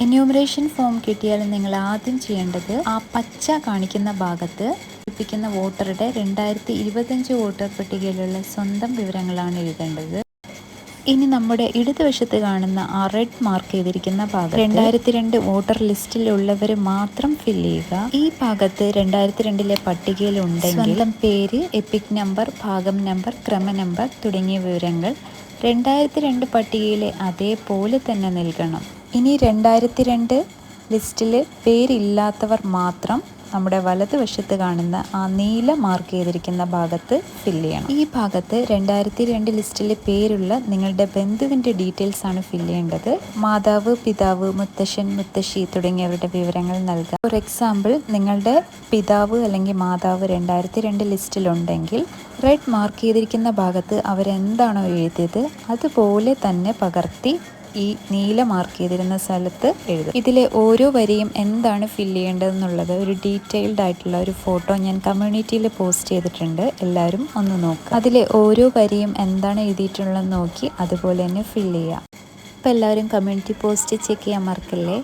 Enumeration form കിട്ടിയാൽ നിങ്ങൾ ആദ്യം ചെയ്യേണ്ടത് ആ പച്ച കാണിക്കുന്ന ഭാഗത്ത് ലഭിക്കുന്ന വോട്ടറുടെ 2025 വോട്ടർ പട്ടികയിലുള്ള സ്വന്തം വിവരങ്ങളാണ് എഴുതേണ്ടത്. ഇനി നമ്മുടെ ഇടതുവശത്ത് കാണുന്ന ആ റെഡ് മാർക്ക് ചെയ്തിരിക്കുന്ന ഭാഗം 2002 വോട്ടർ ലിസ്റ്റിലുള്ളവർ മാത്രം ഫില്ല് ചെയ്യുക. ഈ ഭാഗത്ത് 2002 പട്ടികയിൽ ഉണ്ടെങ്കിൽ സ്വന്തം പേര്, എപ്പിക് നമ്പർ, ഭാഗം നമ്പർ, ക്രമ നമ്പർ തുടങ്ങിയ വിവരങ്ങൾ 2002 പട്ടികയിലെ അതേപോലെ തന്നെ നൽകണം. ഇനി 2002 ലിസ്റ്റിൽ പേരില്ലാത്തവർ മാത്രം നമ്മുടെ വലതുവശത്ത് കാണുന്ന ആ നീല മാർക്ക് ചെയ്തിരിക്കുന്ന ഭാഗത്ത് ഫില്ല് ചെയ്യണം. ഈ ഭാഗത്ത് 2002 ലിസ്റ്റിൽ പേരുള്ള നിങ്ങളുടെ ബന്ധുവിൻ്റെ ഡീറ്റെയിൽസ് ആണ് ഫില്ല് ചെയ്യേണ്ടത്. മാതാവ്, പിതാവ്, മുത്തശ്ശൻ, മുത്തശ്ശി തുടങ്ങിയവരുടെ വിവരങ്ങൾ നൽകാം. ഫോർ എക്സാമ്പിൾ, നിങ്ങളുടെ പിതാവ് അല്ലെങ്കിൽ മാതാവ് 2002 ലിസ്റ്റിലുണ്ടെങ്കിൽ റെഡ് മാർക്ക് ചെയ്തിരിക്കുന്ന ഭാഗത്ത് അവരെന്താണോ എഴുതിയത് അതുപോലെ തന്നെ പകർത്തി ഈ നീല മാർക്ക് ചെയ്തിരുന്ന സ്ഥലത്ത് എഴുതും. ഇതിലെ ഓരോ വരിയും എന്താണ് ഫില്ല് ചെയ്യേണ്ടതെന്നുള്ളത് ഒരു ഡീറ്റെയിൽഡ് ആയിട്ടുള്ള ഒരു ഫോട്ടോ ഞാൻ കമ്മ്യൂണിറ്റിയിൽ പോസ്റ്റ് ചെയ്തിട്ടുണ്ട്. എല്ലാവരും ഒന്ന് നോക്കുക. അതിലെ ഓരോ വരിയും എന്താണ് എഴുതിയിട്ടുള്ളതെന്ന് നോക്കി അതുപോലെ തന്നെ ഫില്ല് ചെയ്യുക. അപ്പോൾ എല്ലാവരും കമ്മ്യൂണിറ്റി പോസ്റ്റ് ചെക്ക് ചെയ്യാൻ മറക്കല്ലേ.